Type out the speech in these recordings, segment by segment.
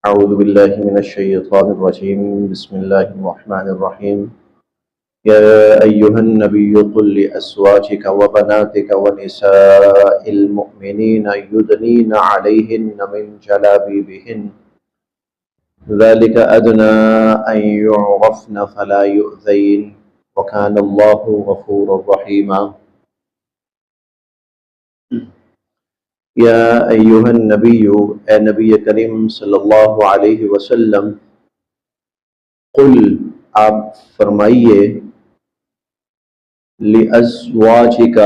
أعوذ بالله من الشيطان الرجيم. بسم الله الرحمن الرحيم. يا أيها النبي قل لأزواجك وبناتك ونساء المؤمنين يدنين عليهن من جلابيبهن ذلك أدنى أن يعرفن فلا يؤذين وكان الله غفورا رحيما. یا ایہا النبی، اے نبی کریم صلی اللہ علیہ وسلم، قل، آپ فرمائیے، لازواجک،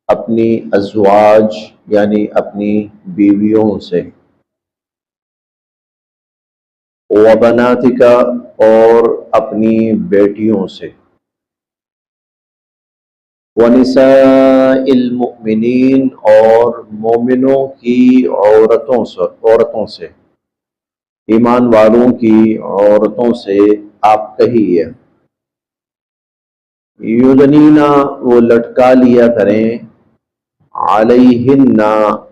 اپنی ازواج یعنی اپنی بیویوں سے، وبناتک، اور اپنی بیٹیوں سے، ونساء المؤمنین، اور مومنوں کی عورتوں سے، ایمان والوں کی عورتوں سے آپ کہیے، یدنینا، وہ لٹکا لیا کریں، علیہن،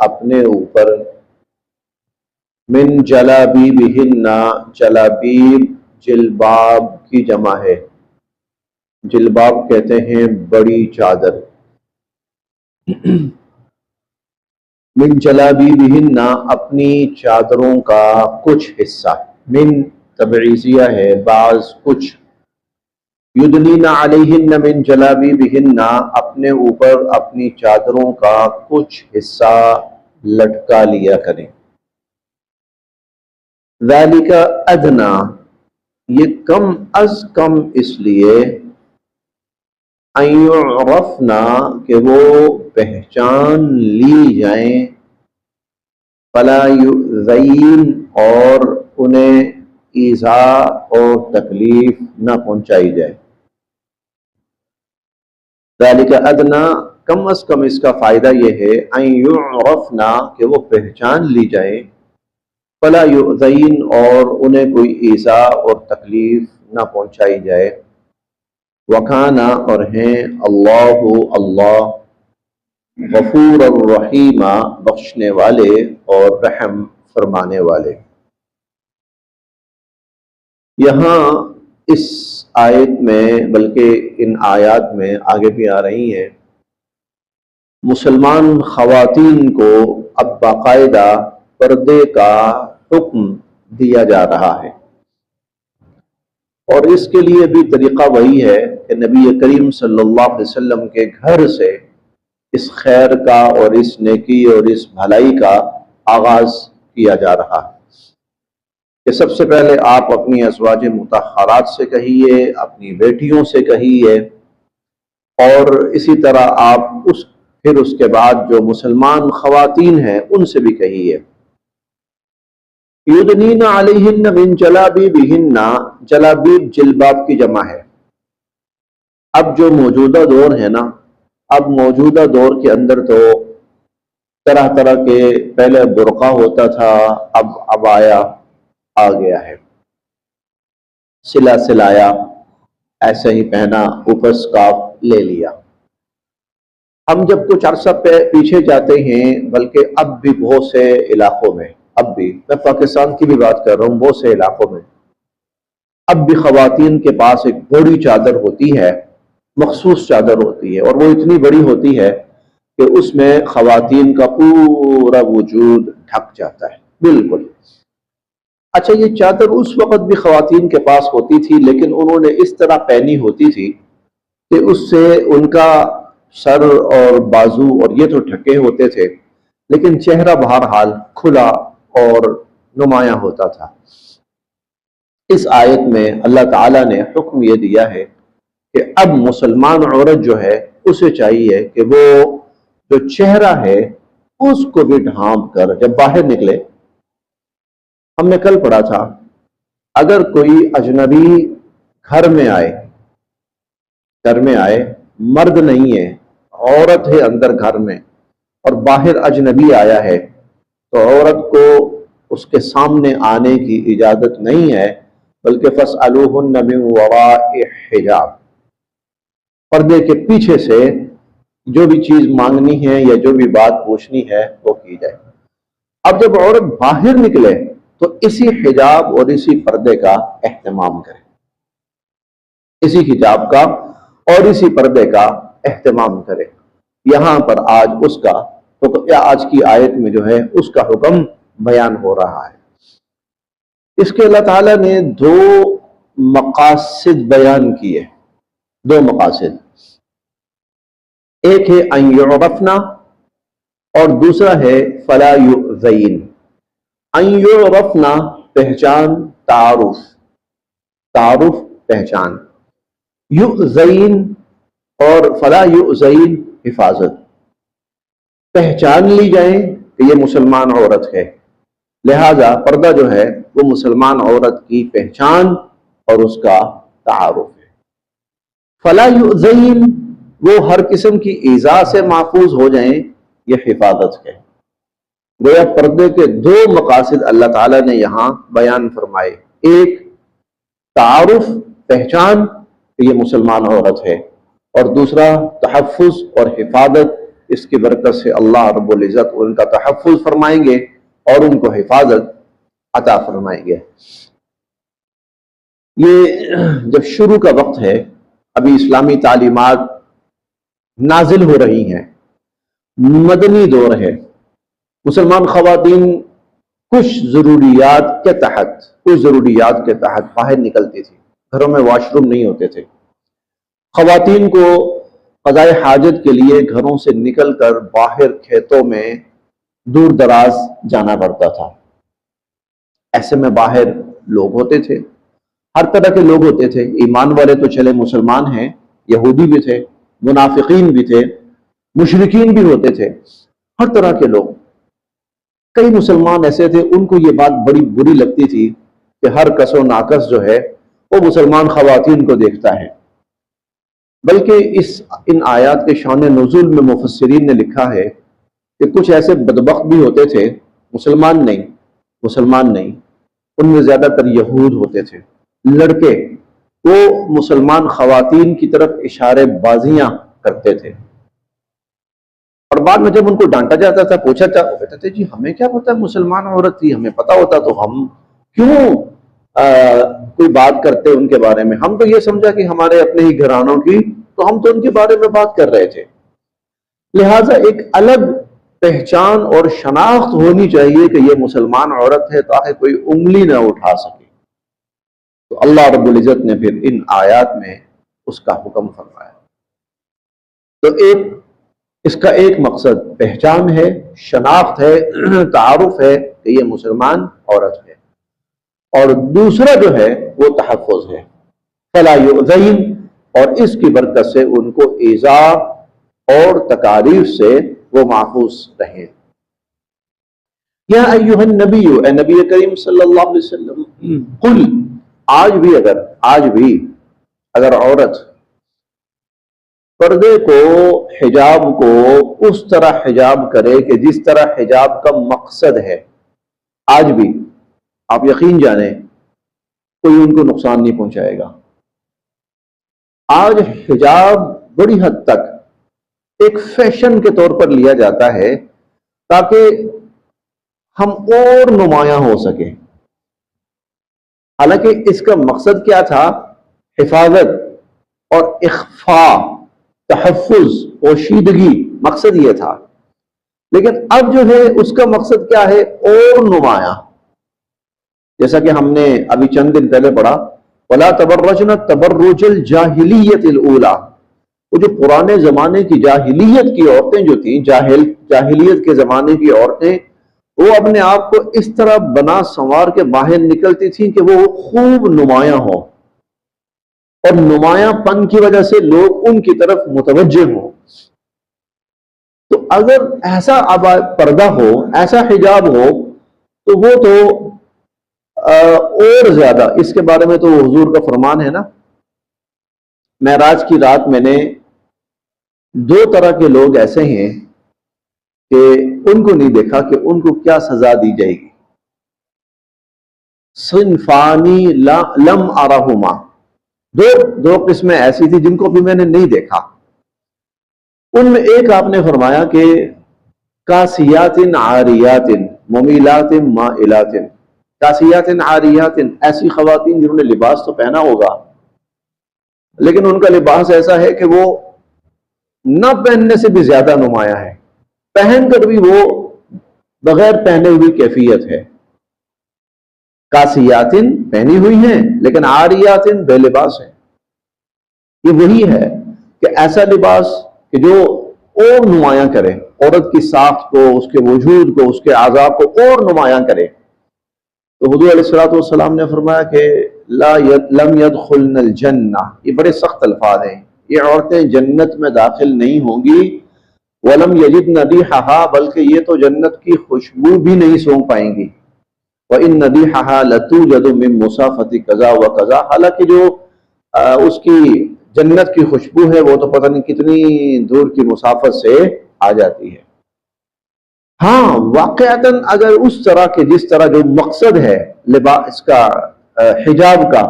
اپنے اوپر، من جلابیبہن، جلابیب جلباب کی جمع ہے، جلباب کہتے ہیں بڑی چادر، من جلابیبہن، اپنی چادروں کا کچھ حصہ، من تبعیضیہ ہے، بعض کچھ، یدنین علیہن من جلابیبہن، اپنے اوپر اپنی چادروں کا کچھ حصہ لٹکا لیا کریں، ذالک ادنا، یہ کم از کم اس لیے، ان یعرفنا، کہ وہ پہچان لی جائیں، فلا یؤذین، اور انہیں ایذا اور تکلیف نہ پہنچائی جائے، ذالک ادنا، کم از کم اس کا فائدہ یہ ہے، ان یعرفنا، کہ وہ پہچان لی جائیں، فلا یؤذین، اور انہیں کوئی ایذا اور تکلیف نہ پہنچائی جائے، وکانا، اور ہیں اللہ غفور الرحیم، بخشنے والے اور رحم فرمانے والے۔ یہاں اس آیت میں، بلکہ ان آیات میں آگے بھی آ رہی ہیں، مسلمان خواتین کو اب باقاعدہ پردے کا حکم دیا جا رہا ہے، اور اس کے لیے بھی طریقہ وہی ہے کہ نبی کریم صلی اللہ علیہ وسلم کے گھر سے اس خیر کا اور اس نیکی اور اس بھلائی کا آغاز کیا جا رہا ہے، کہ سب سے پہلے آپ اپنی ازواج مطہرات سے کہیے، اپنی بیٹیوں سے کہیے، اور اسی طرح آپ پھر اس کے بعد جو مسلمان خواتین ہیں ان سے بھی کہیے، یدنین علیہن من جلابیبہن، جلابیب جلباب کی جمع ہے۔ اب جو موجودہ دور ہے نا، اب موجودہ دور کے اندر تو طرح طرح کے، پہلے برقع ہوتا تھا، اب عبایا آ گیا ہے، سلا سلایا ایسے ہی پہنا، اوپر سکارف لے لیا۔ ہم جب کچھ عرصہ پیچھے جاتے ہیں، بلکہ اب بھی بہت سے علاقوں میں، اب بھی، میں پاکستان کی بھی بات کر رہا ہوں، بہت سے علاقوں میں اب بھی خواتین کے پاس ایک بڑی چادر ہوتی ہے، مخصوص چادر ہوتی ہے، اور وہ اتنی بڑی ہوتی ہے کہ اس میں خواتین کا پورا وجود ڈھک جاتا ہے، بالکل۔ اچھا، یہ چادر اس وقت بھی خواتین کے پاس ہوتی تھی، لیکن انہوں نے اس طرح پہنی ہوتی تھی کہ اس سے ان کا سر اور بازو اور یہ تو ڈھکے ہوتے تھے، لیکن چہرہ بہرحال کھلا اور نمایاں ہوتا تھا۔ اس آیت میں اللہ تعالیٰ نے حکم یہ دیا ہے کہ اب مسلمان عورت جو ہے اسے چاہیے کہ وہ جو چہرہ ہے اس کو بھی ڈھانپ کر جب باہر نکلے، ہم نے کل پڑھا تھا، اگر کوئی اجنبی گھر میں آئے، مرد نہیں ہے، عورت ہے اندر گھر میں، اور باہر اجنبی آیا ہے، تو عورت کو اس کے سامنے آنے کی اجازت نہیں ہے، بلکہ فَاسْأَلُوهُنَّ مِنْ وَرَاءِ حِجَابٍ، پردے کے پیچھے سے جو بھی چیز مانگنی ہے یا جو بھی بات پوچھنی ہے وہ کی جائے۔ اب جب عورت باہر نکلے تو اسی حجاب اور اسی پردے کا اہتمام کریں، اسی حجاب کا اور اسی پردے کا اہتمام کریں۔ یہاں پر آج اس کا آج کی آیت میں جو ہے اس کا حکم بیان ہو رہا ہے۔ اس کے اللہ تعالیٰ نے دو مقاصد بیان کیے، دو مقاصد، ایک ہے ان یعرفنا اور دوسرا ہے فلا یؤذین۔ ان یعرفنا پہچان، تعارف، تعارف پہچان، یؤذین اور فلا یؤذین حفاظت، پہچان لی جائیں کہ یہ مسلمان عورت ہے، لہذا پردہ جو ہے وہ مسلمان عورت کی پہچان اور اس کا تعارف ہے۔ فلا یؤذین، وہ ہر قسم کی ایذا سے محفوظ ہو جائیں، یہ حفاظت ہے۔ گویا پردے کے دو مقاصد اللہ تعالیٰ نے یہاں بیان فرمائے، ایک تعارف، پہچان کہ یہ مسلمان عورت ہے، اور دوسرا تحفظ اور حفاظت، اس کی برکت سے اللہ رب العزت ان کا تحفظ فرمائیں گے اور ان کو حفاظت عطا فرمائیں گے۔ یہ جب شروع کا وقت ہے، ابھی اسلامی تعلیمات نازل ہو رہی ہیں، مدنی دور ہے، مسلمان خواتین کچھ ضروریات کے تحت باہر نکلتی تھی، گھروں میں واش روم نہیں ہوتے تھے، خواتین کو قضاء حاجت کے لیے گھروں سے نکل کر باہر کھیتوں میں دور دراز جانا پڑتا تھا۔ ایسے میں باہر لوگ ہوتے تھے، ہر طرح کے لوگ ہوتے تھے، ایمان والے تو چلے مسلمان ہیں، یہودی بھی تھے، منافقین بھی تھے، مشرکین بھی ہوتے تھے، ہر طرح کے لوگ۔ کئی مسلمان ایسے تھے ان کو یہ بات بڑی بری لگتی تھی کہ ہر کس و ناکس جو ہے وہ مسلمان خواتین کو دیکھتا ہے۔ بلکہ ان آیات کے شان نزول میں مفسرین نے لکھا ہے کہ کچھ ایسے بدبخت بھی ہوتے تھے، مسلمان نہیں، ان میں زیادہ تر یہود ہوتے تھے، لڑکے، وہ مسلمان خواتین کی طرف اشارے بازیاں کرتے تھے، اور بعد میں جب ان کو ڈانٹا جاتا تھا، پوچھا تھا، وہ کہتے تھے جی ہمیں کیا پتا مسلمان عورت تھی، ہمیں پتا ہوتا تو ہم کیوں کوئی بات کرتے ان کے بارے میں، ہم تو یہ سمجھا کہ ہمارے اپنے ہی گھرانوں کی، تو ہم تو ان کے بارے میں بات کر رہے تھے۔ لہٰذا ایک الگ پہچان اور شناخت ہونی چاہیے کہ یہ مسلمان عورت ہے، تاکہ کوئی انگلی نہ اٹھا سکے۔ تو اللہ رب العزت نے پھر ان آیات میں اس کا حکم فرمایا۔ تو اس کا ایک مقصد پہچان ہے، شناخت ہے، تعارف ہے کہ یہ مسلمان عورت ہے، اور دوسرا جو ہے وہ تحفظ ہے، فلا یؤذین، اور اس کی برکت سے ان کو ایذا اور تکالیف سے وہ محفوظ رہیں۔ یا ایھا النبی، اے نبی کریم صلی اللہ علیہ وسلم، قل، آج بھی اگر عورت پردے کو، حجاب کو اس طرح حجاب کرے کہ جس طرح حجاب کا مقصد ہے، آج بھی آپ یقین جانیں کوئی ان کو نقصان نہیں پہنچائے گا۔ آج حجاب بڑی حد تک ایک فیشن کے طور پر لیا جاتا ہے تاکہ ہم اور نمایاں ہو سکیں، حالانکہ اس کا مقصد کیا تھا؟ حفاظت اور اخفاء، تحفظ، پوشیدگی، مقصد یہ تھا۔ لیکن اب جو ہے اس کا مقصد کیا ہے؟ اور نمایاں، جیسا کہ ہم نے ابھی چند دن پہلے پڑھا، وَلَا تَبَرَّجْنَ تَبَرُّجَ الْجَاهِلِيَّةِ الْأُولَى، وہ جو پرانے زمانے کی جاہلیت کی عورتیں جو تھیں، جاہلیت کے زمانے کی عورتیں، وہ اپنے آپ کو اس طرح بنا سنوار کے باہر نکلتی تھیں کہ وہ خوب نمایاں ہوں، اور نمایاں پن کی وجہ سے لوگ ان کی طرف متوجہ ہوں۔ تو اگر ایسا پردہ ہو، ایسا حجاب ہو، تو وہ تو اور زیادہ، اس کے بارے میں تو حضور کا فرمان ہے نا، معراج کی رات میں نے دو طرح کے لوگ ایسے ہیں کہ ان کو نہیں دیکھا کہ ان کو کیا سزا دی جائے گی۔ صنفانی لم ارہما، دو قسمیں ایسی تھی جن کو بھی میں نے نہیں دیکھا۔ ان میں ایک آپ نے فرمایا کہ کاسیات عاریات ممیلات مائلات، کاسیات عاریات، ایسی خواتین جنہوں نے لباس تو پہنا ہوگا لیکن ان کا لباس ایسا ہے کہ وہ نہ پہننے سے بھی زیادہ نمایاں ہے، پہن کر بھی وہ بغیر پہنے ہوئی کیفیت ہے۔ کاسیاتن پہنی ہوئی ہیں لیکن عاریاتن بے لباس ہیں۔ یہ وہی ہے کہ ایسا لباس کہ جو اور نمایاں کرے عورت کی ساخت کو، اس کے وجود کو، اس کے اعضاء کو اور نمایاں کرے۔ تو حضور علیہ الصلوۃ والسلام نے فرمایا کہ لم يدخلن الجنہ، یہ بڑے سخت الفاظ ہیں، یہ عورتیں جنت میں داخل نہیں ہوں گی۔ ولم یجدن ریحھا، بلکہ یہ تو جنت کی خوشبو بھی نہیں سونگھ پائیں گی۔ وَإِنَّ رِيحَهَا لَتُوجَدُ مِن مُّسَافَةِ كَذَا وَكَذَا، حالانکہ جو اس کی جنت کی خوشبو ہے وہ تو پتہ نہیں کتنی دور کی مسافت سے آ جاتی ہے۔ ہاں واقعتاً اگر اس طرح کے جس طرح جو مقصد ہے لباس کا، حجاب کا،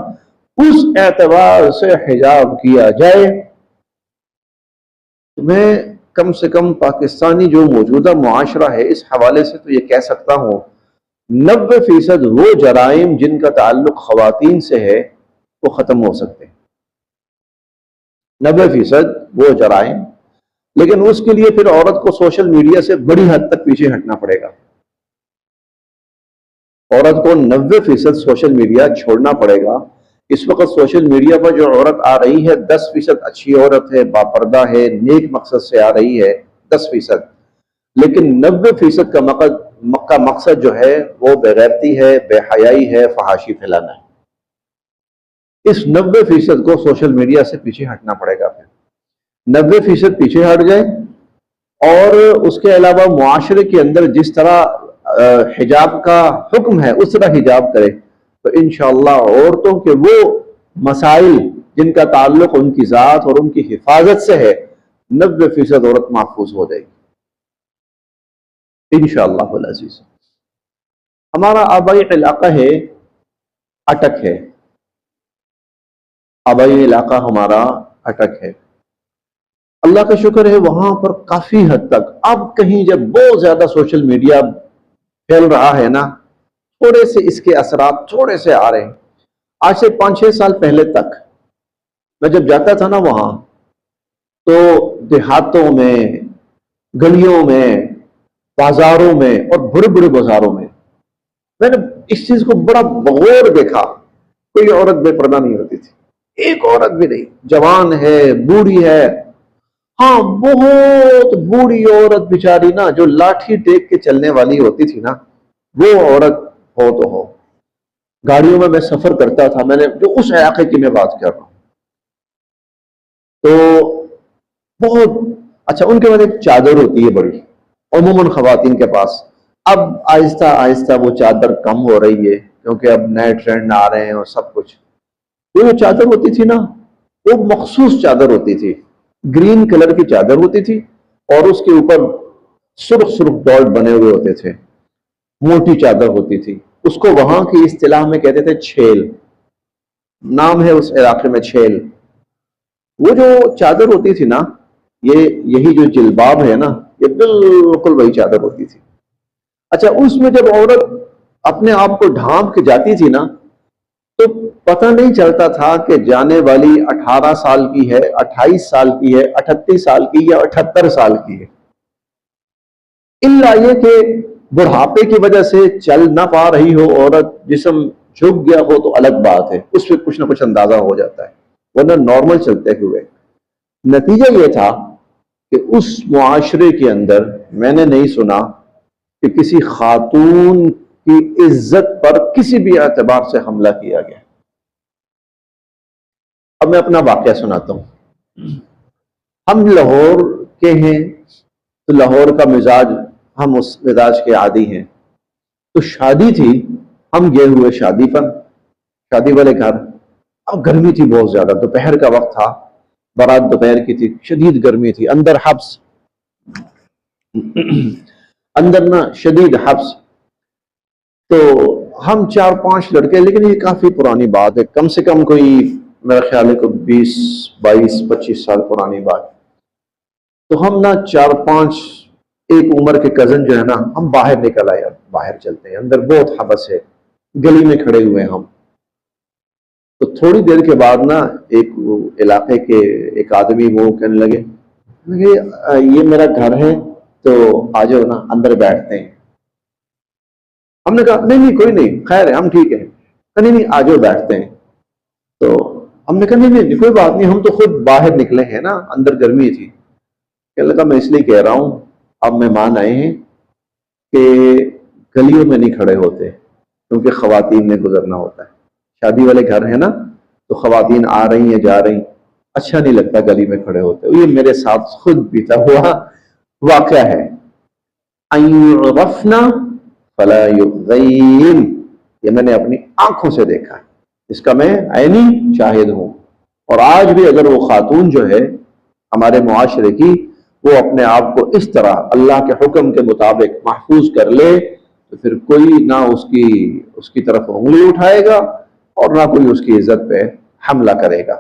اس اعتبار سے حجاب کیا جائے تو میں کم سے کم پاکستانی جو موجودہ معاشرہ ہے اس حوالے سے تو یہ کہہ سکتا ہوں 90% وہ جرائم جن کا تعلق خواتین سے ہے وہ ختم ہو سکتے ہیں، 90% وہ جرائم۔ لیکن اس کے لیے پھر عورت کو سوشل میڈیا سے بڑی حد تک پیچھے ہٹنا پڑے گا، عورت کو 90% سوشل میڈیا چھوڑنا پڑے گا۔ اس وقت سوشل میڈیا پر جو عورت آ رہی ہے 10% اچھی عورت ہے، باپردہ ہے، نیک مقصد سے آ رہی ہے 10%، لیکن 90% کا مقصد جو ہے وہ بے غیرتی ہے، بے حیائی ہے، فحاشی پھیلانا ہے۔ اس 90% کو سوشل میڈیا سے پیچھے ہٹنا پڑے گا۔ پھر 90% پیچھے ہٹ جائے اور اس کے علاوہ معاشرے کے اندر جس طرح حجاب کا حکم ہے اس طرح حجاب کرے تو انشاءاللہ عورتوں کے وہ مسائل جن کا تعلق ان کی ذات اور ان کی حفاظت سے ہے 90% عورت محفوظ ہو جائے گی انشاءاللہ العزیز۔ ہمارا آبائی علاقہ ہے اٹک ہے، آبائی علاقہ ہمارا اٹک ہے۔ اللہ کا شکر ہے وہاں پر کافی حد تک اب کہیں جب بہت زیادہ سوشل میڈیا پھیل رہا ہے نا، تھوڑے سے اس کے اثرات تھوڑے سے آ رہے ہیں۔ آج سے 5-6 سال پہلے تک میں جب جاتا تھا نا وہاں تو دیہاتوں میں، گلیوں میں، بازاروں میں اور بڑے بڑے بازاروں میں نے اس چیز کو بڑا بغور دیکھا، کوئی عورت بے پردہ نہیں ہوتی تھی، ایک عورت بھی نہیں، جوان ہے، بوڑھی ہے، ہاں بہت بوڑھی عورت بیچاری نا جو لاٹھی ٹیک کے چلنے والی ہوتی تھی نا، وہ عورت ہو تو ہو۔ گاڑیوں میں سفر کرتا تھا، میں نے جو اس علاقے کی میں بات کر رہا ہوں تو بہت اچھا، ان کے بعد ایک چادر ہوتی ہے بڑی عموماً خواتین کے پاس، اب آہستہ آہستہ وہ چادر کم ہو رہی ہے کیونکہ اب نئے ٹرینڈ آ رہے ہیں اور سب کچھ۔ وہ جو چادر ہوتی تھی نا وہ مخصوص چادر ہوتی تھی، گرین کلر کی چادر ہوتی تھی اور اس کے اوپر سرخ سرخ ڈاٹ بنے ہوئے ہوتے تھے، موٹی چادر ہوتی تھی، اس کو وہاں کی اصطلاح میں کہتے تھے چھیل، نام ہے اس علاقے میں چھیل۔ وہ جو چادر ہوتی تھی نا، یہی جو جلباب ہے نا، یہ بالکل وہی چادر ہوتی تھی۔ اچھا، اس میں جب عورت اپنے آپ کو ڈھانپ کے جاتی تھی نا تو پتہ نہیں چلتا تھا کہ جانے والی 18 سال کی ہے، 28 سال کی ہے، 38 سال کی یا 78 سال کی ہے، الا یہ کہ بڑھاپے کی وجہ سے چل نہ پا رہی ہو عورت، جسم جھک گیا ہو تو الگ بات ہے، اس پہ کچھ نہ کچھ اندازہ ہو جاتا ہے، ورنہ نارمل چلتے ہوئے۔ نتیجہ یہ تھا کہ اس معاشرے کے اندر میں نے نہیں سنا کہ کسی خاتون کی عزت پر کسی بھی اعتبار سے حملہ کیا گیا۔ اب میں اپنا واقعہ سناتا ہوں۔ ہم لاہور کے ہیں تو لاہور کا مزاج، ہم اس مزاج کے عادی ہیں، تو شادی تھی، ہم گئے ہوئے شادی پر، شادی والے گھر۔ اب گرمی تھی بہت زیادہ، دوپہر کا وقت تھا، بارات دوپہر کی تھی، شدید گرمی تھی، اندر حبس، اندر نا شدید حبس۔ تو ہم 4-5 لڑکے، لیکن یہ کافی پرانی بات ہے، کم سے کم کوئی میرا خیال ہے کوئی 20-22-25 سال پرانی بات۔ تو ہم نا 4-5 ایک عمر کے کزن جو ہے نا، ہم باہر نکل آئے، باہر چلتے ہیں، اندر بہت حبس ہے، گلی میں کھڑے ہوئے ہم، تو تھوڑی دیر کے بعد نا ایک علاقے کے ایک آدمی وہ کہنے لگے یہ میرا گھر ہے تو آ جاؤ نا اندر بیٹھتے ہیں۔ ہم نے کہا نہیں نہیں کوئی نہیں، خیر ہے ہم ٹھیک ہے، نہیں نہیں آ جاؤ بیٹھتے ہیں۔ تو ہم نے کہا نہیں نہیں کوئی بات نہیں، ہم تو خود باہر نکلے ہیں نا، اندر گرمی تھی۔ کہنے لگا میں اس لیے کہہ رہا ہوں اب مہمان آئے ہیں کہ گلیوں میں نہیں کھڑے ہوتے کیونکہ خواتین نے گزرنا ہوتا ہے، شادی والے گھر ہیں نا تو خواتین آ رہی ہیں جا رہی، اچھا نہیں لگتا گلی میں کھڑے ہوتے۔ یہ میرے ساتھ خود بیتا ہوا واقعہ ہے۔ ان یعرفنا فلا یؤذین، یہ میں نے اپنی آنکھوں سے دیکھا ہے، اس کا میں عینی شاہد ہوں۔ اور آج بھی اگر وہ خاتون جو ہے ہمارے معاشرے کی، وہ اپنے آپ کو اس طرح اللہ کے حکم کے مطابق محفوظ کر لے تو پھر کوئی نہ اس کی طرف انگلی اٹھائے گا اور نہ کوئی اس کی عزت پہ حملہ کرے گا۔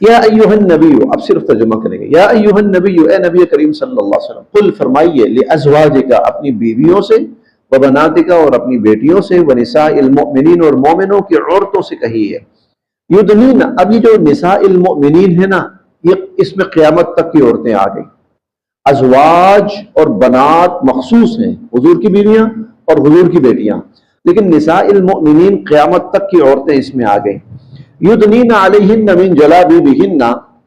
یا ایھا النبی، اب صرف ترجمہ کریں گے۔ یا ایھا النبی، اے نبی کریم صلی اللہ علیہ وسلم، قل فرمائیے، لازواجک اپنی بیویوں سے، وبناتک اور اپنی بیٹیوں سے، ونساء المؤمنین اور مومنوں کی عورتوں سے کہیے، یدنین، اب یہ جو نساء المؤمنین ہے نا، یہ اس میں قیامت تک کی عورتیں آ گئی۔ ازواج اور بنات مخصوص ہیں، حضور کی بیویاں اور حضور کی بیٹیاں، لیکن نساء المؤمنین قیامت تک کی عورتیں اس میں آ گئی۔ یدنین علیہن من جلابیبہن،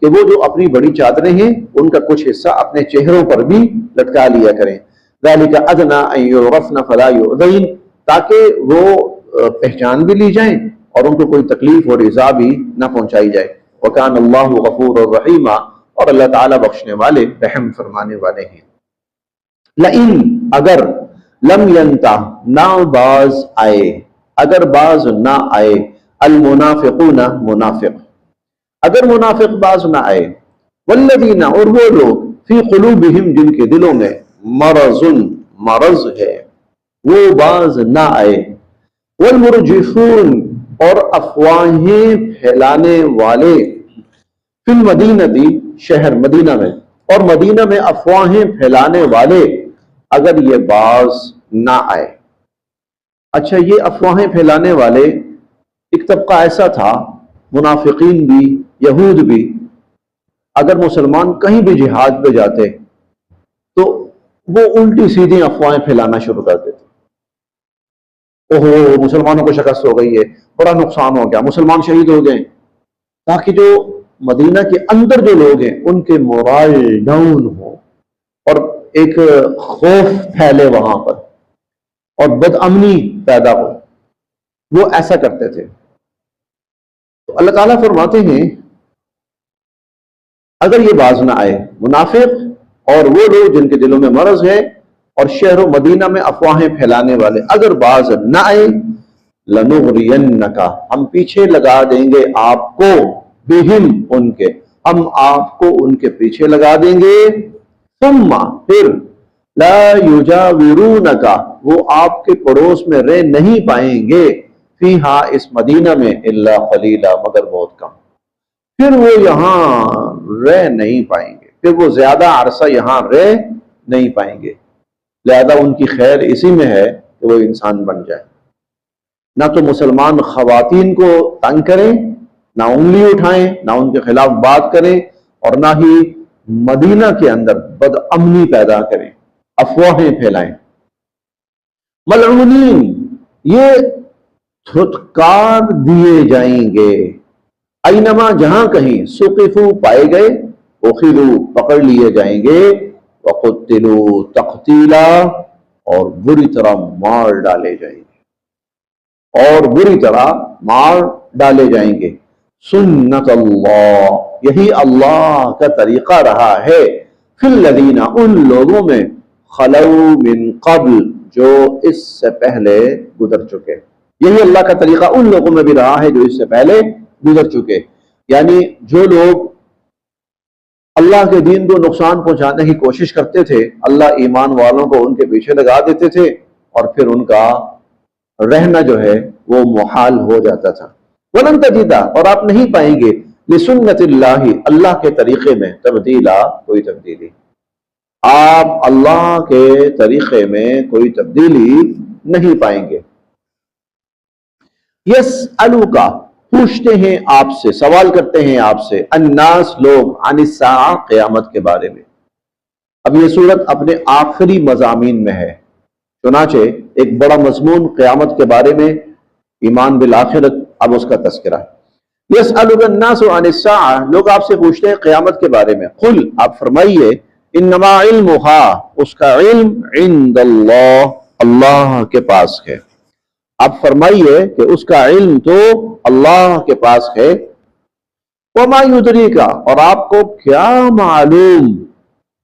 کہ وہ جو اپنی بڑی چادریں ہیں ان کا کچھ حصہ اپنے چہروں پر بھی لٹکا لیا کریں۔ ذالک ادنی ان یعرفن فلا یؤذین، تاکہ وہ پہچان بھی لی جائیں اور ان کو کوئی تکلیف اور ایذا بھی نہ پہنچائی جائے۔ وکان اللہ غفور الرحیم، اور اللہ تعالیٰ بخشنے والے رحم فرمانے والے ہیں۔ لئن، اگر، لم ینتہ، نہ باز آئے، اگر باز نہ آئے، المنافقون، منافق، اگر منافق باز نہ آئے، والذین، اور وہ لوگ، فی قلوبہم، جن کے دلوں میں، مرض، مرض ہے، وہ باز نہ آئے، والمرجفون، اور افواہیں پھیلانے والے، فی المدینتی، شہر مدینہ میں، اور مدینہ میں افواہیں پھیلانے والے اگر یہ باز نہ آئے۔ اچھا، یہ افواہیں پھیلانے والے ایک طبقہ ایسا تھا، منافقین بھی، یہود بھی، اگر مسلمان کہیں بھی جہاد پہ جاتے تو وہ الٹی سیدھی افواہیں پھیلانا شروع کر دیتے۔ اوہو مسلمانوں کو شکست ہو گئی ہے، بڑا نقصان ہو گیا، مسلمان شہید ہو گئے، تاکہ جو مدینہ کے اندر جو لوگ ہیں ان کے مورال ڈاؤن ہو اور ایک خوف پھیلے وہاں پر اور بد امنی پیدا ہو، وہ ایسا کرتے تھے۔ تو اللہ تعالیٰ فرماتے ہیں اگر یہ باز نہ آئے، منافق اور وہ لوگ جن کے دلوں میں مرض ہے اور شہر و مدینہ میں افواہیں پھیلانے والے اگر باز نہ آئے، لنغرینک، ہم پیچھے لگا دیں گے آپ کو، بہم، ان کے، ہم آپ کو ان کے پیچھے لگا دیں گے، ثم، پھر، لا یجاورونک، وہ آپ کے پڑوس میں رہ نہیں پائیں گے، فیہا، اس مدینہ میں، الا قلیلا، مگر بہت کم، پھر وہ یہاں رہ نہیں پائیں گے، پھر وہ زیادہ عرصہ یہاں رہ نہیں پائیں گے۔ لہذا ان کی خیر اسی میں ہے کہ وہ انسان بن جائے، نہ تو مسلمان خواتین کو تنگ کریں، نہ انگلی اٹھائیں، نہ ان کے خلاف بات کریں، اور نہ ہی مدینہ کے اندر بد امنی پیدا کریں، افواہیں پھیلائیں۔ ملعونین، یہ دھتکار دیے جائیں گے، اینما، جہاں کہیں، ثقفوا، پائے گئے، اخذوا، پکڑ لیے جائیں گے، وقتلوا تقتیلا، اور بری طرح مار ڈالے جائیں گے، اور بری طرح مار ڈالے جائیں گے۔ سنت اللہ، یہی اللہ کا طریقہ رہا ہے، فی الذین، ان لوگوں میں، خلو من قبل، جو اس سے پہلے گزر چکے، یہی اللہ کا طریقہ ان لوگوں میں بھی رہا ہے جو اس سے پہلے گزر چکے۔ یعنی جو لوگ اللہ کے دین کو نقصان پہنچانے کی کوشش کرتے تھے، اللہ ایمان والوں کو ان کے پیچھے لگا دیتے تھے اور پھر ان کا رہنا جو ہے وہ محال ہو جاتا تھا۔ وَلَن تَجِدَ، اور آپ نہیں پائیں گے، لِسُنَّتِ اللَّهِ، اللہ کے طریقے میں، تبدیلا، کوئی تبدیلی، آپ اللہ کے طریقے میں کوئی تبدیلی نہیں پائیں گے۔ یسألوکا پوچھتے ہیں آپ سے، سوال کرتے ہیں آپ سے، الناس لوگ، عن الساعہ قیامت کے بارے میں۔ اب یہ صورت اپنے آخری مضامین میں ہے، چنانچہ ایک بڑا مضمون قیامت کے بارے میں، ایمان بالآخرت، اب اس کا تذکرہ ہے۔ یسألک الناس عن الساعہ، لوگ آپ سے پوچھتے ہیں قیامت کے بارے میں، قل آپ فرمائیے، انما علمھا، اس کا علم، عند اللہ، اللہ کے پاس ہے۔ آپ فرمائیے کہ اس کا علم تو اللہ کے پاس ہے۔ وما یدریک، اور آپ کو کیا معلوم،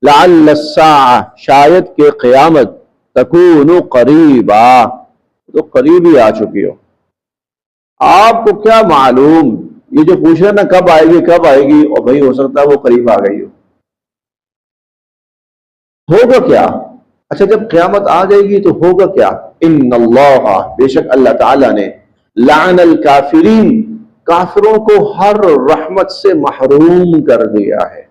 لعل الساعہ، شاید کہ قیامت، تکون قریبا، تو قریب ہی آ چکی ہو۔ آپ کو کیا معلوم، یہ جو پوچھ رہے نا کب آئے گی کب آئے گی، اور بھائی ہو سکتا ہے وہ قریب آ گئی ہو۔ ہوگا کیا؟ اچھا جب قیامت آ جائے گی تو ہوگا کیا؟ ان اللہ، بے شک اللہ تعالیٰ نے، لعن الکافرین، کافروں کو ہر رحمت سے محروم کر دیا ہے۔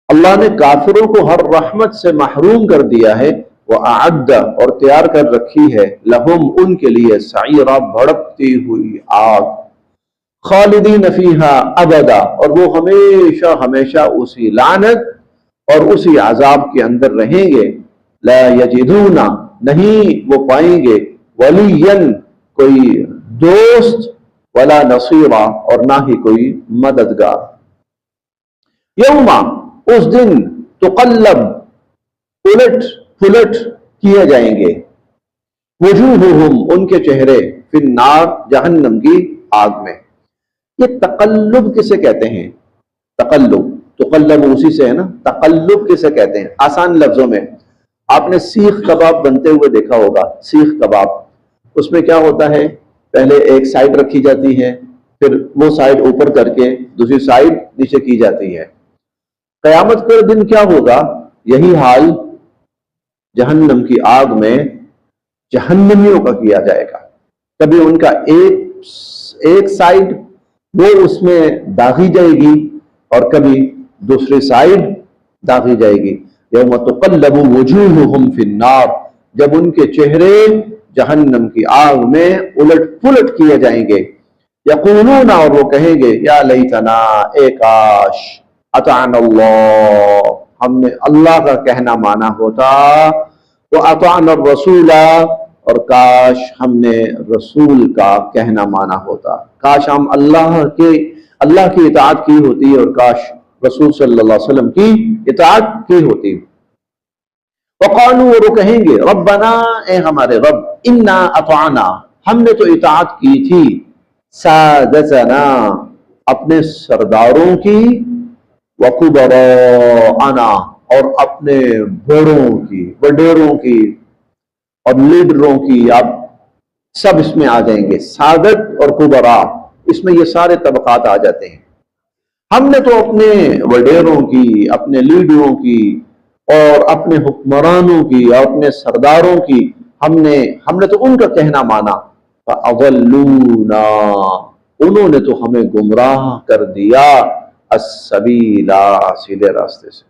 اللہ نے کافروں کو ہر رحمت سے محروم کر دیا ہے، وَأَعَدَّ، اور تیار کر رکھی ہے، لہم، ان کے لیے، سعیرا، بھڑکتی ہوئی آگ، خالدین فیہا ابدا، اور وہ ہمیشہ ہمیشہ اسی لعنت اور اسی عذاب کے اندر رہیں گے۔ لا یجدون، نہیں وہ پائیں گے، ولیا، کوئی دوست، ولا نصیرا، اور نہ ہی کوئی مددگار۔ یوم، اس دن، تقلب، الٹ پلٹ کیے جائیں گے، وجوہہم، ان کے چہرے، فی النار، جہنم کی آگ میں۔ یہ تقلب کسے کہتے ہیں؟ تقلب، تقلب اسی سے ہے نا، تقلب کسے کہتے ہیں؟ آسان لفظوں میں، آپ نے سیخ کباب بنتے ہوئے دیکھا ہوگا، سیخ کباب، اس میں کیا ہوتا ہے، پہلے ایک سائیڈ رکھی جاتی ہے، پھر وہ سائیڈ اوپر کر کے دوسری سائیڈ نیچے کی جاتی ہے۔ قیامت کے دن کیا ہوگا؟ یہی حال جہنم کی آگ میں جہنمیوں کا کیا جائے گا۔ کبھی ان کا ایک سائیڈ وہ اس میں داغی جائے گی، اور کبھی دوسری سائیڈ داغی جائے گی۔ یوم تقلب وجوہہم فی النار، جب ان کے چہرے جہنم کی آگ میں الٹ پلٹ کیے جائیں گے۔ یقولون، اور وہ کہیں گے، یا لیتنا، اے کاش، اطعنا اللہ، ہم نے اللہ کا کہنا مانا ہوتا، واطعنا الرسول، اور کاش ہم نے رسول کا کہنا مانا ہوتا، کاش ہم اللہ کی اطاعت کی ہوتی، اور کاش رسول صلی اللہ علیہ وسلم کی اطاعت کی ہوتی۔ وقالوا، اور وہ کہیں گے، ربنا، اے ہمارے رب، انا اطعنا، ہم نے تو اطاعت کی تھی، سادتنا، اپنے سرداروں کی، وکبراءنا، اور اپنے بڑوں کی، وڈیروں کی اور لیڈروں کی، آپ سب اس میں آ جائیں گے، سادت اور کبراء، اس میں یہ سارے طبقات آ جاتے ہیں۔ ہم نے تو اپنے وڈیروں کی، اپنے لیڈروں کی، اور اپنے حکمرانوں کی، اور اپنے سرداروں کی، ہم نے تو ان کا کہنا مانا، فَأَضَلُّونَا، انہوں نے تو ہمیں گمراہ کر دیا، السَّبِيلَ، سیدھے راستے سے،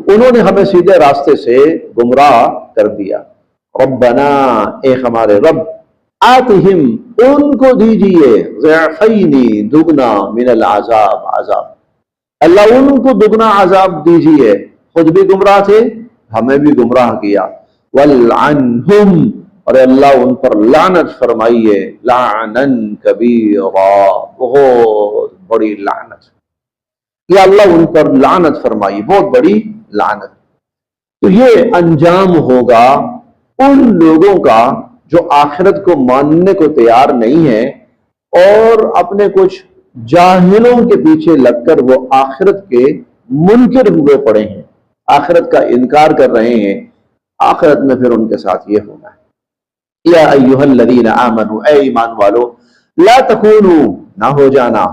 انہوں نے ہمیں سیدھے راستے سے گمراہ کر دیا۔ ربنا، اے ہمارے رب، آتہم، ان کو دیجئے، ضعفین، دگنا، من العذاب، عذاب، اللہ ان کو دگنا عذاب دیجئے، خود بھی گمراہ تھے، ہمیں بھی گمراہ کیا، والعنہم، اور اللہ ان پر لعنت فرمائیے، لعنن کبیرا، بہت بڑی لعنت، یا اللہ ان پر لعنت فرمائی، بہت بڑی لعنت۔ تو یہ انجام ہوگا ان لوگوں کا جو آخرت کو ماننے کو تیار نہیں ہے، اور اپنے کچھ جاہلوں کے پیچھے لگ کر وہ آخرت کے منکر ہوئے پڑے ہیں، آخرت کا انکار کر رہے ہیں۔ آخرت میں پھر ان کے ساتھ یہ ہونا ہے، یا ایھا الذین آمنوا، اے ایمان والو، لا تکونوا، نہ ہو جانا،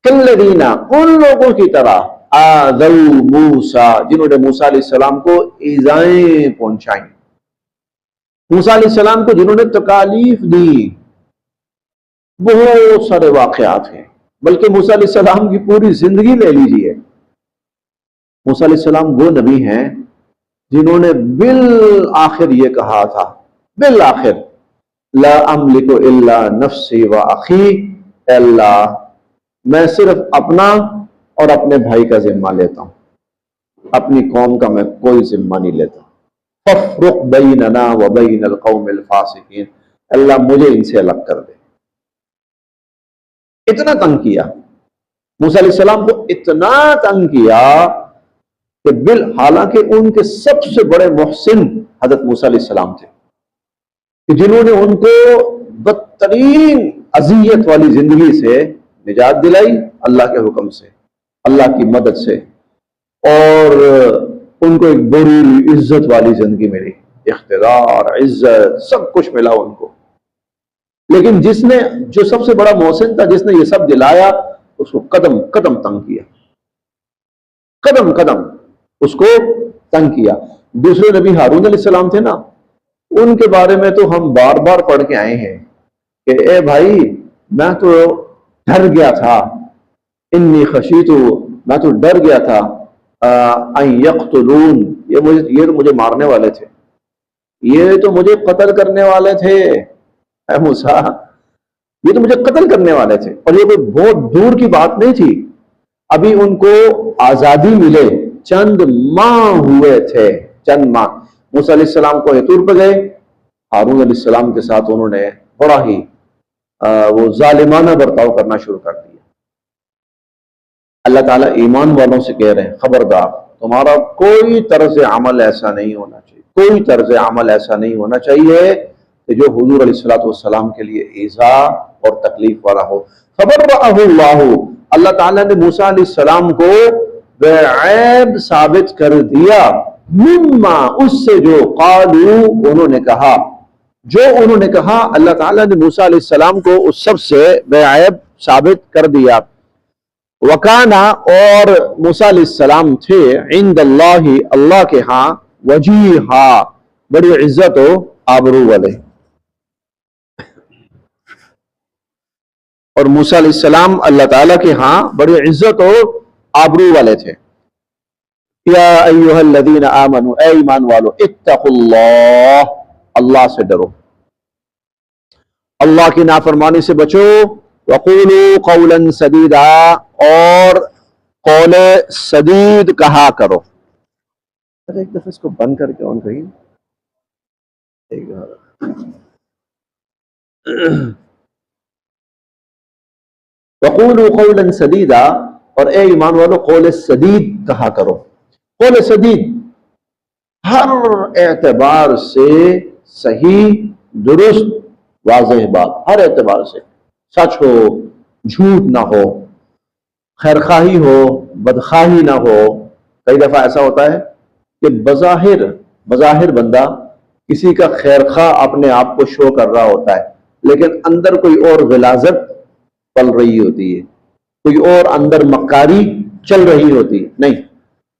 کالذین، ان لوگوں کی طرح، آذوا موسیٰ، جنہوں نے موسیٰ علیہ السلام کو ایذائیں پہنچائیں، موسیٰ علیہ السلام کو جنہوں نے تکالیف دی۔ بہت سارے واقعات ہیں، بلکہ موسیٰ علیہ السلام کی پوری زندگی لے لیجئے۔ موسیٰ علیہ السلام وہ نبی ہیں جنہوں نے بالآخر یہ کہا تھا، بالآخر، لا املک الا نفسی و اخی، اے اللہ میں صرف اپنا اور اپنے بھائی کا ذمہ لیتا ہوں، اپنی قوم کا میں کوئی ذمہ نہیں لیتا۔ فافرق بیننا و بین القوم الفاسقین، اللہ مجھے ان سے الگ کر دے۔ اتنا تنگ کیا موسیٰ علیہ السلام کو، اتنا تنگ کیا کہ حالانکہ ان کے سب سے بڑے محسن حضرت موسیٰ علیہ السلام تھے، کہ جنہوں نے ان کو بدترین اذیت والی زندگی سے نجات دلائی اللہ کے حکم سے، اللہ کی مدد سے، اور ان کو ایک بڑی عزت والی زندگی ملی، اقتدار، عزت، سب کچھ ملا ان کو۔ لیکن جس نے، جو سب سے بڑا محسن تھا، جس نے یہ سب دلایا، اس کو قدم قدم تنگ کیا، قدم قدم اس کو تنگ کیا۔ دوسرے نبی ہارون علیہ السلام تھے نا، ان کے بارے میں تو ہم بار بار پڑھ کے آئے ہیں کہ اے بھائی میں تو ڈر گیا تھا، انی خشیت، میں تو ڈر گیا تھا، ان یقتلون، یہ تو مجھے مارنے والے تھے، یہ تو مجھے قتل کرنے والے تھے، اے موسیٰ یہ تو مجھے قتل کرنے والے تھے۔ اور یہ کوئی بہت دور کی بات نہیں تھی، ابھی ان کو آزادی ملے چند ماہ ہوئے تھے، چند ماہ۔ موسیٰ علیہ السلام کو طور پہ گئے، ہارون علیہ السلام کے ساتھ انہوں نے بڑا ہی وہ ظالمانہ برتاؤ کرنا شروع کر دیا۔ اللہ تعالیٰ ایمان والوں سے کہہ رہے ہیں خبردار، تمہارا کوئی طرز عمل ایسا نہیں ہونا چاہیے، کوئی طرز عمل ایسا نہیں ہونا چاہیے کہ جو حضور علیہ السلام کے لیے ایذا اور تکلیف والا ہو۔ فبرأہ اللہ، اللہ تعالیٰ نے موسیٰ علیہ السلام کو بعیب ثابت کر دیا، مما، اس سے جو قالو، انہوں نے کہا، جو انہوں نے کہا، اللہ تعالیٰ نے موسیٰ علیہ السلام کو اس سب سے بعیب ثابت کر دیا۔ وکانا، اور موسیٰ علیہ السلام تھے، عند اللہ، اللہ کے ہاں، وجیہا، بڑی عزت و آبرو والے۔ اور موسیٰ علیہ السلام اللہ تعالیٰ کے ہاں بڑی عزت و آبرو والے تھے۔ یا ایہا الذین آمنوا، اے ایمان والو، اتقوا اللہ، اللہ سے ڈرو، اللہ کی نافرمانی سے بچو، وقولوا قولا سدیدا، اور قول سدید کہا کرو۔ ایک دفعہ اس کو بند کر کے آن کریے۔ وقولوا قولا سدیدا، اور اے ایمان والو قول سدید کہا کرو۔ قول سدید ہر اعتبار سے صحیح، درست، واضح بات، ہر اعتبار سے، سچ ہو، جھوٹ نہ ہو، خیرخواہی ہو، بدخواہی نہ ہو۔ کئی دفعہ ایسا ہوتا ہے کہ بظاہر بندہ کسی کا خیرخواہ اپنے آپ کو شو کر رہا ہوتا ہے، لیکن اندر کوئی اور غلاظت پل رہی ہوتی ہے، کوئی اور اندر مکاری چل رہی ہوتی ہے۔ نہیں،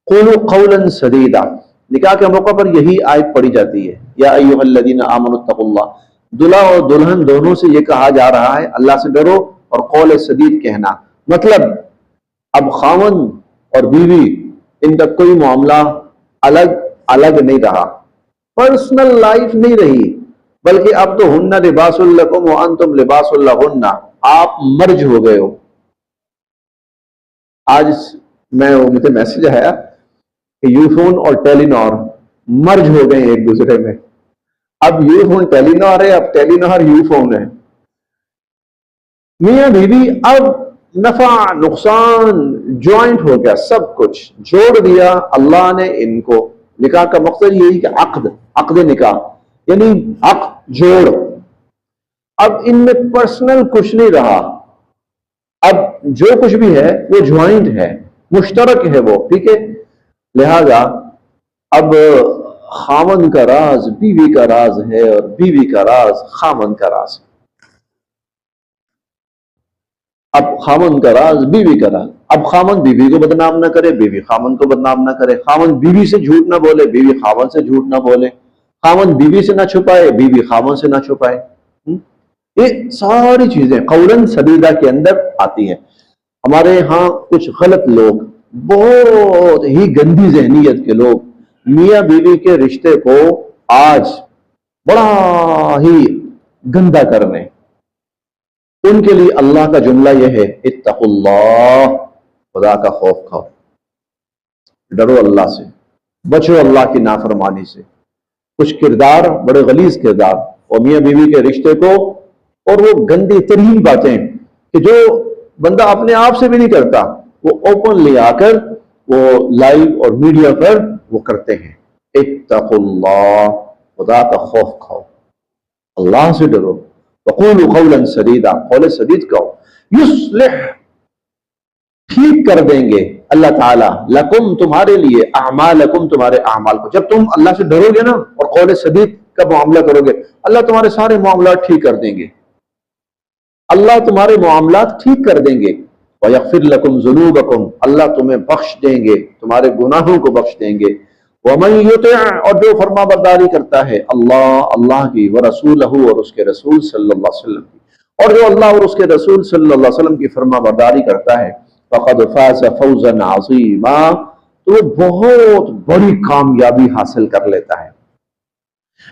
قولوا قولا سدیدا، نکاح کے موقع پر یہی آیت پڑھی جاتی ہے، یا ایھا الذین آمنوا اتقوا اللہ۔ دلہا اور دلہن دونوں سے یہ کہا جا رہا ہے اللہ سے ڈرو اور قول سدید کہنا۔ مطلب اب خاوند اور بیوی، ان کا کوئی معاملہ الگ نہیں رہا، پرسنل لائف نہیں رہی، بلکہ اب تو ہن لباس لکم وانتم لباس لہن، آپ مرج ہو گئے ہو۔ آج مجھے میسج آیا کہ یو فون اور ٹیلی نار مرج ہو گئے ایک دوسرے میں، اب یو فون ٹیلی نار ہے، اب ٹیلی نار یو فون ہے۔ میاں بیوی اب نفع نقصان جوائنٹ ہو گیا، سب کچھ جوڑ دیا اللہ نے ان کو۔ نکاح کا مقصد یہی کہ عقد نکاح یعنی عقد جوڑ۔ اب ان میں پرسنل کچھ نہیں رہا، اب جو کچھ بھی ہے وہ جوائنٹ ہے، مشترک ہے وہ، ٹھیک ہے۔ لہذا اب خاوند کا راز بیوی کا راز ہے، اور بیوی کا راز خاوند کا راز ہے۔ اب خاوند کا راز بیوی کا راز، اب خاوند بیوی کو بدنام نہ کرے، بیوی خاوند کو بدنام نہ کرے، خاوند بیوی سے جھوٹ نہ بولے، بیوی خاوند سے جھوٹ نہ بولے، خاوند بیوی سے نہ چھپائے، بیوی خاوند سے نہ چھپائے۔ یہ ساری چیزیں قولاً سدیدہ کے اندر آتی ہیں۔ ہمارے ہاں کچھ غلط لوگ، بہت ہی گندی ذہنیت کے لوگ، میاں بیوی کے رشتے کو آج بڑا ہی گندا کرنے. ان کے لیے اللہ کا جملہ یہ ہے اتقوا اللہ، خدا کا خوف کھاؤ، ڈرو اللہ سے، بچو اللہ کی نافرمانی سے. کچھ کردار بڑے غلیظ کردار اور میاں بیوی کے رشتے کو، اور وہ گندی ترین باتیں کہ جو بندہ اپنے آپ سے بھی نہیں کرتا وہ اوپنلی آ کر وہ لائیو اور میڈیا پر وہ کرتے ہیں. اتقوا اللہ، خدا کا خوف کھاؤ، اللہ سے ڈرو. وقولوا قولا سدیدا، قول سدید کہو. یصلح، ٹھیک کر دیں گے اللہ تعالیٰ لکم، تمہارے لیے، اعمالکم، تمہارے اعمال کو. جب تم اللہ سے ڈرو گے نا اور قول سدید کا معاملہ کرو گے، اللہ تمہارے سارے معاملات ٹھیک کر دیں گے. اللہ تمہارے معاملات ٹھیک کر دیں گے. وَيَغْفِرْ لَكُمْ ذُنُوبَكُمْ، اللہ تمہیں بخش دیں گے، تمہارے گناہوں کو بخش دیں گے. وَمَنْ يُطِعْ، اور جو فرما برداری کرتا ہے اللہ کی، وَرَسُولَهُ، اور اس کے رسول صلی اللہ علیہ وسلم کی، اور جو اللہ اور اس کے رسول صلی اللہ علیہ وسلم کی فرما برداری کرتا ہے، فَقَدْ فَازَ فَوْزًا عَظِيمًا، تو وہ بہت بڑی کامیابی حاصل کر لیتا ہے.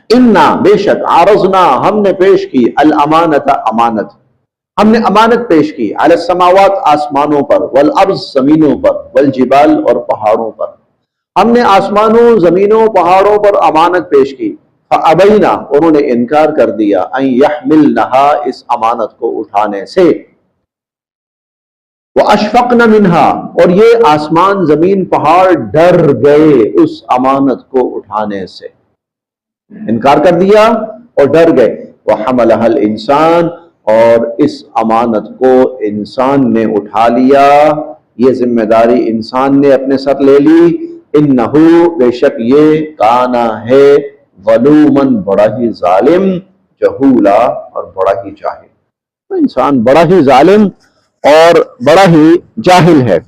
اِنَّا، بے شک، عَرَضْنَا، ہم نے پیش کی، الْأَمَانَةَ، امانت، ہم نے امانت پیش کی، علی السماوات، آسمانوں پر، والارض، زمینوں پر، والجبال، اور پہاڑوں پر. ہم نے آسمانوں، زمینوں، پہاڑوں پر امانت پیش کی. فابینا، انہوں نے انکار کر دیا، ان یحملنہا، اس امانت کو اٹھانے سے. واشفقن منہا، اور یہ آسمان، زمین، پہاڑ ڈر گئے اس امانت کو اٹھانے سے، انکار کر دیا اور ڈر گئے. وحملها الانسان، اور اس امانت کو انسان نے اٹھا لیا، یہ ذمہ داری انسان نے اپنے ساتھ لے لی. انہو، بے شک یہ، کانا، ہے، ظلوماً، بڑا ہی ظالم، جہولا، اور بڑا ہی جاہل. تو انسان بڑا ہی ظالم اور بڑا ہی جاہل ہے.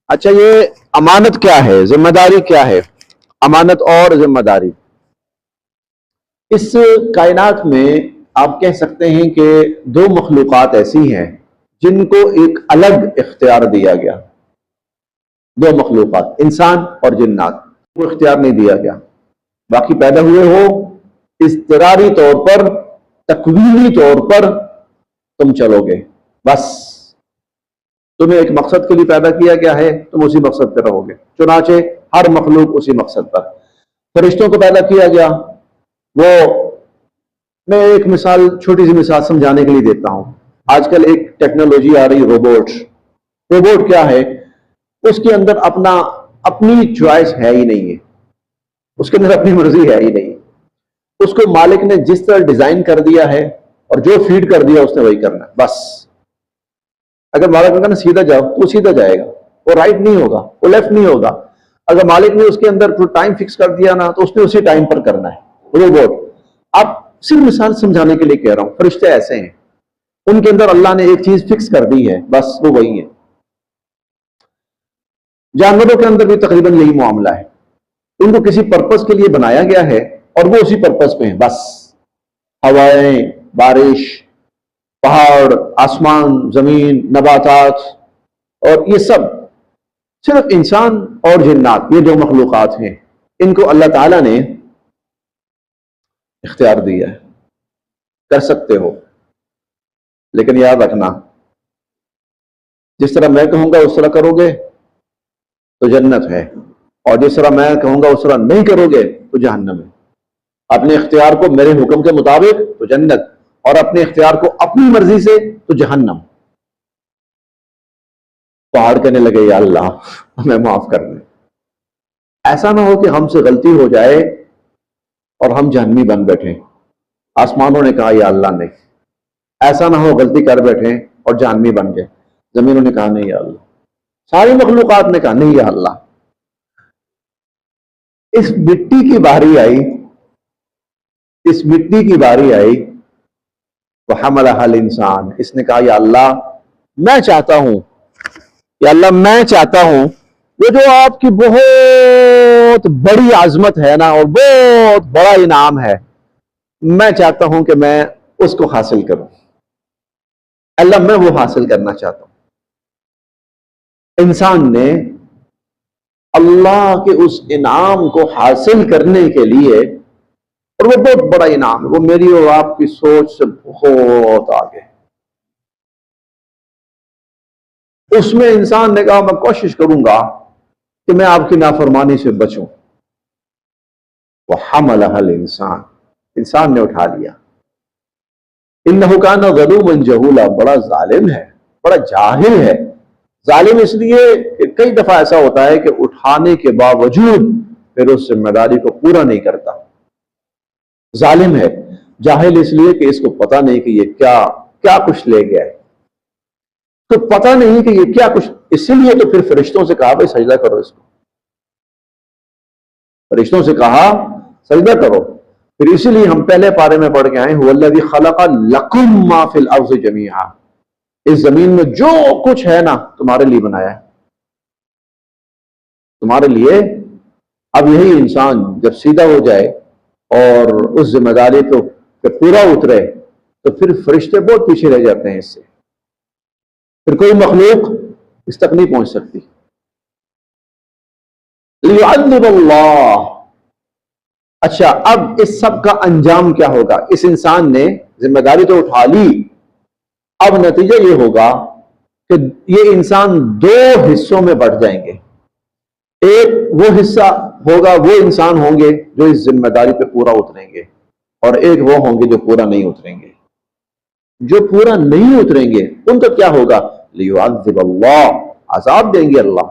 اچھا، یہ امانت کیا ہے، ذمہ داری کیا ہے؟ امانت اور ذمہ داری، اس کائنات میں آپ کہہ سکتے ہیں کہ دو مخلوقات ایسی ہیں جن کو ایک الگ اختیار دیا گیا. دو مخلوقات، انسان اور جنات کو اختیار نہیں دیا گیا. باقی پیدا ہوئے ہو اضطراری طور پر، تکوینی طور پر تم چلو گے، بس تمہیں ایک مقصد کے لیے پیدا کیا گیا ہے، تم اسی مقصد پہ رہو گے. چنانچہ ہر مخلوق اسی مقصد پر. فرشتوں کو پیدا کیا گیا، وہ، میں ایک مثال، چھوٹی سی مثال سمجھانے کے لیے دیتا ہوں. آج کل ایک ٹیکنالوجی آ رہی، روبوٹ. روبوٹ کیا ہے؟ اس کے اندر اپنی چوائس ہے ہی نہیں ہے، اس کے اندر اپنی مرضی ہے ہی نہیں. اس کو مالک نے جس طرح ڈیزائن کر دیا ہے اور جو فیڈ کر دیا اس نے وہی کرنا ہے، بس. اگر مالک نے کہا نا سیدھا جاؤ تو وہ سیدھا جائے گا، وہ رائٹ نہیں ہوگا، وہ لیفٹ نہیں ہوگا. اگر مالک نے اس کے اندر ٹائم فکس کر دیا نا تو اس نے اسی ٹائم پر کرنا ہے. روبوٹ. اب صرف مثال سمجھانے کے لیے کہہ رہا ہوں. فرشتے ایسے ہیں، ان کے اندر اللہ نے ایک چیز فکس کر دی ہے، بس وہ وہی ہے. جانوروں کے اندر بھی تقریباً یہی معاملہ ہے، ان کو کسی پرپس کے لیے بنایا گیا ہے اور وہ اسی پرپس پہ ہیں، بس. ہوائیں، بارش، پہاڑ، آسمان، زمین، نباتات، اور یہ سب صرف انسان اور جنات، یہ جو مخلوقات ہیں، ان کو اللہ تعالیٰ نے اختیار دیا ہے. کر سکتے ہو، لیکن یاد رکھنا، جس طرح میں کہوں گا اس طرح کرو گے تو جنت ہے، اور جس طرح میں کہوں گا اس طرح نہیں کرو گے تو جہنم ہے. اپنے اختیار کو میرے حکم کے مطابق تو جنت، اور اپنے اختیار کو اپنی مرضی سے تو جہنم. پہاڑ کہنے لگے یا اللہ ہمیں معاف کر دیں. ایسا نہ ہو کہ ہم سے غلطی ہو جائے اور ہم جہنمی بن بیٹھیں. آسمانوں نے کہا یا اللہ نہیں. ایسا نہ ہو غلطی کر بیٹھیں اور جہنمی بن گئے. زمینوں نے کہا نہیں یا اللہ. ساری مخلوقات نے کہا نہیں یا اللہ. اس مٹی کی باری آئی، اس مٹی کی باری آئی، وحملها الانسان، اس نے کہا یا اللہ میں چاہتا ہوں، یا اللہ میں چاہتا ہوں وہ جو آپ کی بہت بڑی عظمت ہے نا اور بہت بڑا انعام ہے، میں چاہتا ہوں کہ میں اس کو حاصل کروں. اللہ میں وہ حاصل کرنا چاہتا ہوں. انسان نے اللہ کے اس انعام کو حاصل کرنے کے لیے اور وہ بہت بڑا انعام ہے، وہ میری اور آپ کی سوچ سے بہت آگے۔ اس میں انسان نے کہا میں کوشش کروں گا کہ میں آپ کی نافرمانی سے بچوں، وَحَمَلَهَا الْإِنسان، انسان نے اٹھا لیا۔ إِنَّهُ كَانَ ظَلُومًا جَهُولًا، بڑا ظالم ہے، بڑا جاہل ہے۔ ظالم اس لیے کہ کئی دفعہ ایسا ہوتا ہے کہ اٹھانے کے باوجود پھر اس ذمہ داری کو پورا نہیں کرتا۔ ظالم ہے، جاہل اس لیے کہ اس کو پتہ نہیں کہ یہ کیا کچھ لے گیا ہے، تو پتہ نہیں کہ یہ کیا کچھ، اسی لیے تو پھر فرشتوں سے کہا بھائی سجدہ کرو اس کو، فرشتوں سے کہا سجدہ کرو۔ پھر اسی لیے ہم پہلے پارے میں پڑھ کے آئے هو الذی خلق لکم ما فی الارض جمیعا، اس زمین میں جو کچھ ہے نا تمہارے لیے بنایا ہے، تمہارے لیے۔ اب یہی انسان جب سیدھا ہو جائے اور اس ذمہ داری کو پورا اترے تو پھر فرشتے بہت پیچھے رہ جاتے ہیں اس سے، پھر کوئی مخلوق اس تک نہیں پہنچ سکتی۔ لِيُعَذِّبَ اللَّهُ، اچھا اب اس سب کا انجام کیا ہوگا؟ اس انسان نے ذمہ داری تو اٹھا لی، اب نتیجہ یہ ہوگا کہ یہ انسان دو حصوں میں بٹ جائیں گے۔ ایک وہ حصہ ہوگا، وہ انسان ہوں گے جو اس ذمہ داری پہ پورا اتریں گے، اور ایک وہ ہوں گے جو پورا نہیں اتریں گے۔ جو پورا نہیں اتریں گے ان کا کیا ہوگا؟ لِيُعَذِّبَ اللَّهُ، عذاب دیں گے اللہ،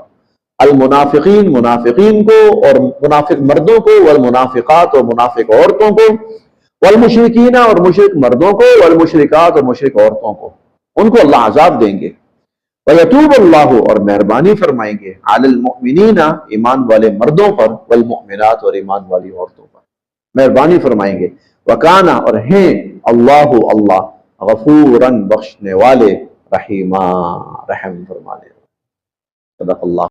المنافقین، منافقین کو اور منافق مردوں کو، والمنافقات اور منافق عورتوں کو، والمشرکین اور مشرک مردوں کو، والمشرکات اور مشرک عورتوں کو، ان کو اللہ عذاب دیں گے۔ وَيَتُوبُ اللَّهُ، اور مہربانی فرمائیں گے، عَلَى الْمُؤْمِنِينَ، ایمان والے مردوں پر، والمؤمنات اور ایمان والی عورتوں پر مہربانی فرمائیں گے۔ وَكَانَ، اور ہیں، اللہ اللہ، غفوراً، بخشنے والے، رحیماً، رحم فرمانے والے۔ صدق اللہ۔